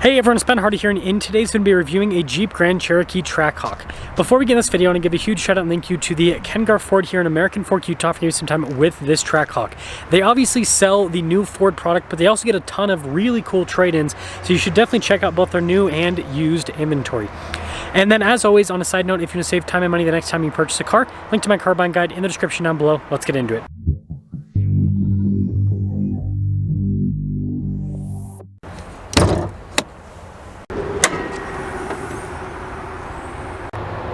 Hey everyone, it's Ben Hardy here, and in today's going to be reviewing a Jeep Grand Cherokee Trackhawk. Before we get in this video, I want to give a huge shout out and thank you to the Kengar Ford here in American Fork, Utah for giving me some time with this Trackhawk. They obviously sell the new Ford product, but they also get a ton of really cool trade-ins, so you should definitely check out both their new and used inventory. And then as always, on a side note, if you want to save time and money the next time you purchase a car, link to my car buying guide in the description down below. Let's get into it.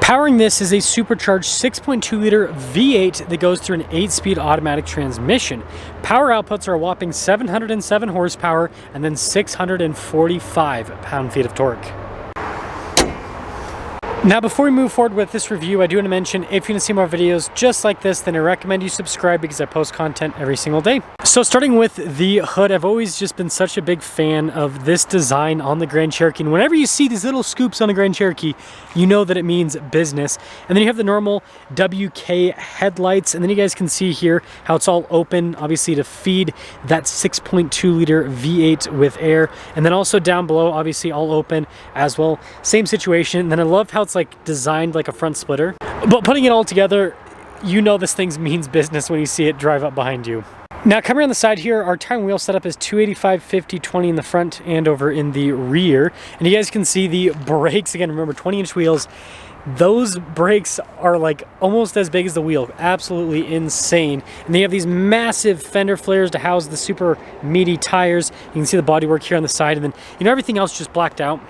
Powering this is a supercharged 6.2 liter V8 that goes through an 8-speed automatic transmission. Power outputs are a whopping 707 horsepower and then 645 pound-feet of torque. Now before we move forward with this review, I do want to mention if you want to see more videos just like this, then I recommend you subscribe because I post content every single day. So starting with the hood, I've always just been such a big fan of this design on the Grand Cherokee. And whenever you see these little scoops on the Grand Cherokee, you know that it means business. And then you have the normal WK headlights. And then you guys can see here how it's all open, obviously to feed that 6.2 liter V8 with air. And then also down below, obviously all open as well. Same situation. And then I love how it's like designed like a front splitter, but putting it all together, you know this thing means business when you see it drive up behind you. Now coming on the side here, our tire and wheel setup is 285, 50, 20 in the front and over in the rear. And you guys can see the brakes, again, remember 20-inch wheels. Those brakes are like almost as big as the wheel, absolutely insane. And they have these massive fender flares to house the super meaty tires. You can see the bodywork here on the side, and then everything else just blacked out.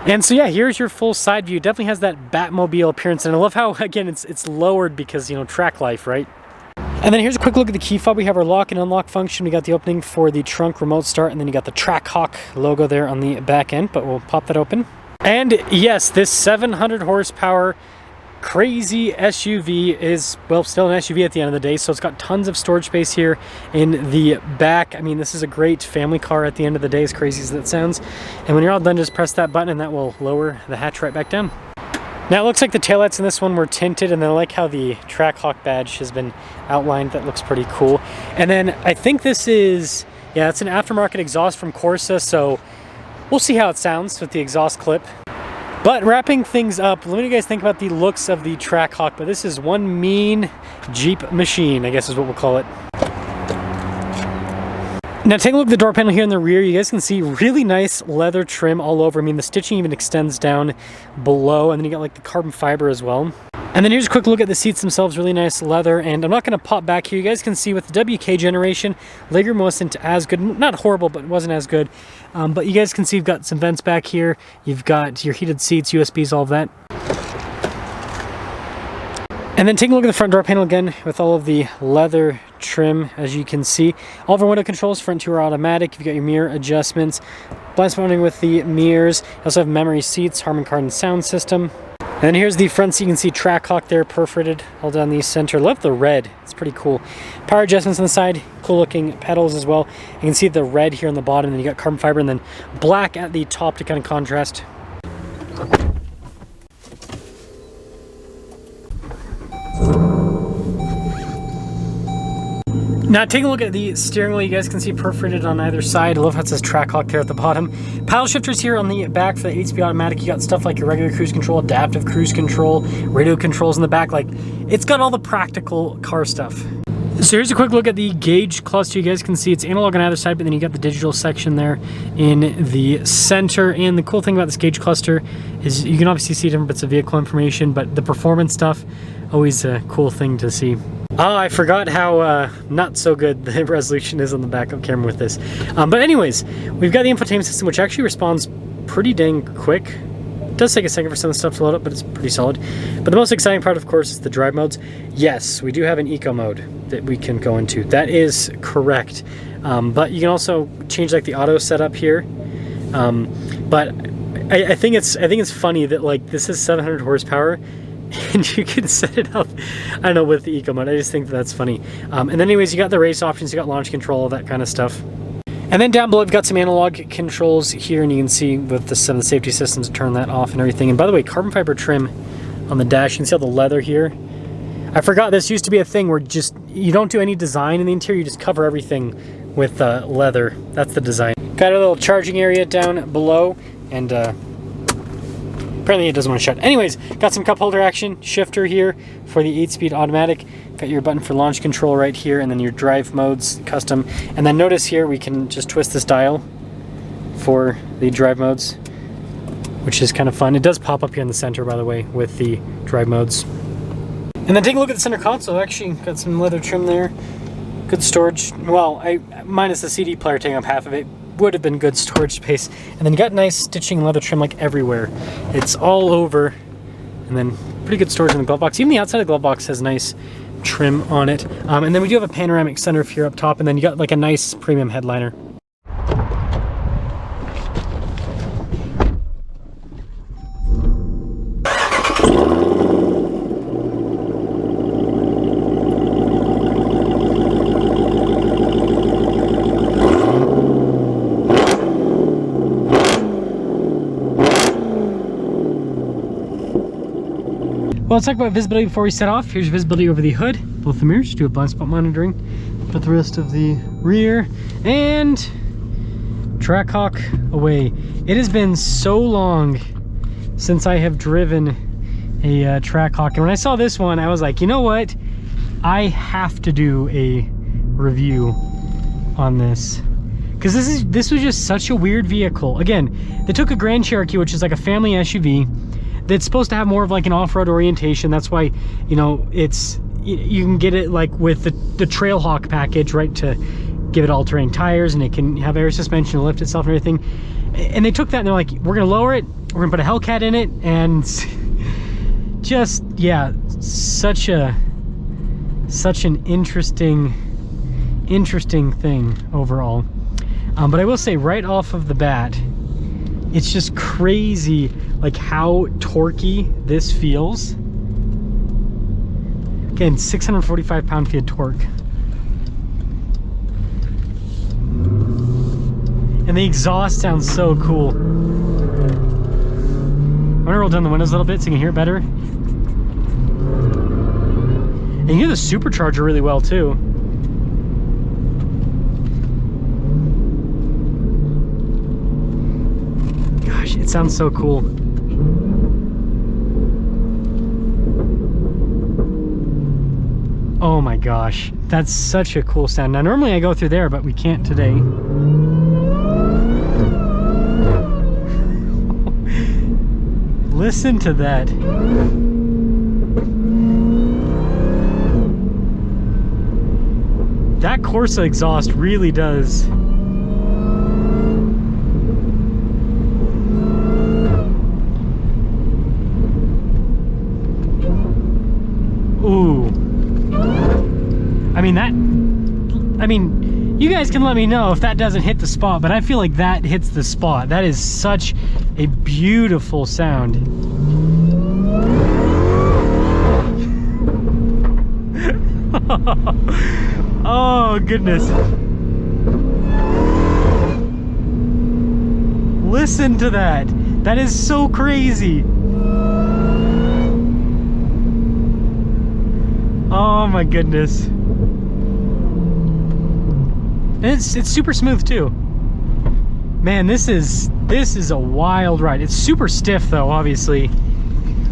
And so yeah, here's your full side view. Definitely has that Batmobile appearance, and I love how, again, it's lowered because, you know, track life, right? And then here's a quick look at the key fob. We have our lock and unlock function. We got the opening for the trunk remote start, and then you got the Trackhawk logo there on the back end, but we'll pop that open. And yes, this 700 horsepower crazy SUV is, well, still an SUV at the end of the day, so it's got tons of storage space here in the back. I mean, this is a great family car at the end of the day, as crazy as that sounds. And when you're all done, just press that button and that will lower the hatch right back down. Now it looks like the taillights in this one were tinted, and then I like how the Trackhawk badge has been outlined. That looks pretty cool. And then I think this is, yeah, it's an aftermarket exhaust from Corsa, so we'll see how it sounds with the exhaust clip. But wrapping things up, let me know what you guys think about the looks of the Trackhawk, but this is one mean Jeep machine, I guess is what we'll call it. Now take a look at the door panel here in the rear. You guys can see really nice leather trim all over. I mean, the stitching even extends down below, and then you got like the carbon fiber as well. And then here's a quick look at the seats themselves, really nice leather. And I'm not going to pop back here. You guys can see with the WK generation, legroom wasn't as good. Not horrible, but it wasn't as good. But you guys can see you've got some vents back here. You've got your heated seats, USBs, all of that. And then taking a look at the front door panel again with all of the leather trim, as you can see. All of our window controls, front two are automatic. You've got your mirror adjustments, blind spot mounting with the mirrors. You also have memory seats, Harman Kardon sound system. And then here's the front seat. You can see Trackhawk there perforated all down the center. Love the red, it's pretty cool. Power adjustments on the side, cool looking pedals as well. You can see the red here on the bottom, and then you got carbon fiber, and then black at the top to kind of contrast. Now taking a look at the steering wheel, you guys can see perforated on either side. I love how it says Trackhawk there at the bottom. Paddle shifters here on the back for the 8-speed automatic. You got stuff like your regular cruise control, adaptive cruise control, radio controls in the back. Like, it's got all the practical car stuff. So here's a quick look at the gauge cluster. You guys can see it's analog on either side, but then you got the digital section there in the center. And the cool thing about this gauge cluster is you can obviously see different bits of vehicle information, but the performance stuff, always a cool thing to see. Oh, I forgot how not so good the resolution is on the backup camera with this. But anyways, we've got the infotainment system, which actually responds pretty dang quick. It does take a second for some of the stuff to load up, but it's pretty solid. But the most exciting part, of course, is the drive modes. Yes, we do have an eco mode that we can go into. That is correct. But you can also change like the auto setup here. But I think it's funny that like this is 700 horsepower. And you can set it up, I don't know, with the eco mode. I just think that's funny. And then anyways, you got the race options, you got launch control, all that kind of stuff. And then down below, we've got some analog controls here, and you can see with some of the safety systems, turn that off and everything. And by the way, carbon fiber trim on the dash. You can see all the leather here. I forgot this used to be a thing where just, you don't do any design in the interior, you just cover everything with leather. That's the design. Got a little charging area down below. and apparently it doesn't want to shut. Anyways, got some cup holder action, shifter here for the 8-speed automatic. Got your button for launch control right here, and then your drive modes, custom. And then notice here we can just twist this dial for the drive modes, which is kind of fun. It does pop up here in the center, by the way, with the drive modes. And then take a look at the center console. Actually got some leather trim there. Good storage. Well, minus the CD player taking up half of it, would have been good storage space. And then you got nice stitching leather trim like everywhere. It's all over. And then pretty good storage in the glove box. Even the outside of the glove box has nice trim on it. And then we do have a panoramic sunroof here up top, and then you got like a nice premium headliner. Well, let's talk about visibility before we set off. Here's visibility over the hood, both the mirrors, do a blind spot monitoring, but the rest of the rear, and Trackhawk away. It has been so long since I have driven a Trackhawk, and when I saw this one, I was like, you know what? I have to do a review on this, because this was just such a weird vehicle. Again, they took a Grand Cherokee, which is like a family SUV, that's supposed to have more of like an off-road orientation. That's why, you know, you can get it like with the Trailhawk package, right, to give it all-terrain tires, and it can have air suspension to lift itself and everything. And they took that and they're like, we're gonna lower it, we're gonna put a Hellcat in it, and just, yeah, such an interesting thing overall. But I will say right off of the bat, it's just crazy like how torquey this feels. Again, 645 pound-feet of torque. And the exhaust sounds so cool. I'm gonna roll down the windows a little bit so you can hear it better. And you hear the supercharger really well too. Gosh, it sounds so cool. Oh my gosh, that's such a cool sound. Now normally I go through there, but we can't today. Listen to that. That Corsa exhaust really does. Ooh. I mean, you guys can let me know if that doesn't hit the spot, but I feel like that hits the spot. That is such a beautiful sound. Oh, goodness. Listen to that. That is so crazy. Oh my goodness. And it's super smooth too. Man, this is a wild ride. It's super stiff though, obviously.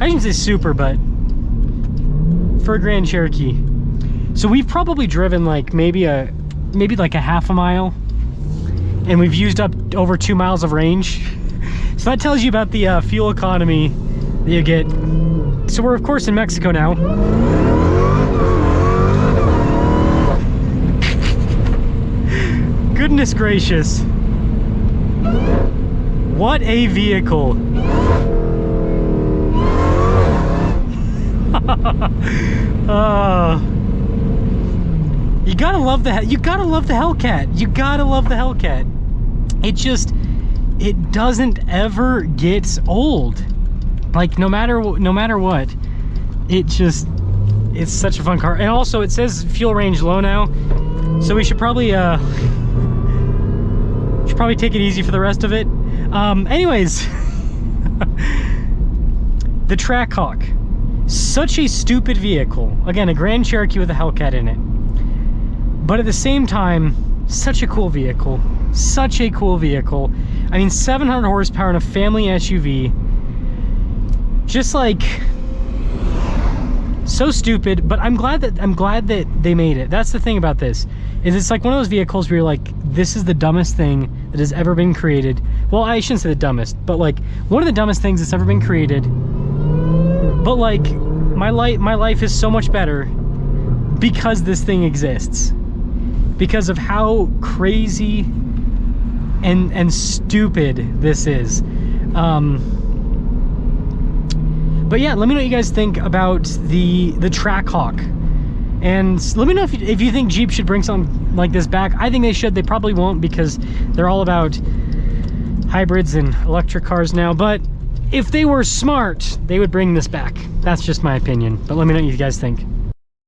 I shouldn't say super, but for a Grand Cherokee. So we've probably driven like maybe like a half a mile, and we've used up over 2 miles of range. So that tells you about the fuel economy that you get. So we're of course in Mexico now. Goodness gracious. What a vehicle. You gotta love the Hellcat. You gotta love the Hellcat. It doesn't ever get old. Like no matter what, it's such a fun car. And also it says fuel range low now, so we should probably take it easy for the rest of it. Anyways, the Trackhawk, such a stupid vehicle. Again, a Grand Cherokee with a Hellcat in it, but at the same time, such a cool vehicle. I mean, 700 horsepower in a family SUV. Just like, so stupid, but I'm glad that they made it. That's the thing about this, is it's like one of those vehicles where you're like, this is the dumbest thing that has ever been created. Well, I shouldn't say the dumbest, but like one of the dumbest things that's ever been created. But like my life is so much better because this thing exists. Because of how crazy and stupid this is. But yeah, let me know what you guys think about the Trackhawk. And let me know if you think Jeep should bring something like this back. I think they should. They probably won't because they're all about hybrids and electric cars now. But if they were smart, they would bring this back. That's just my opinion. But let me know what you guys think.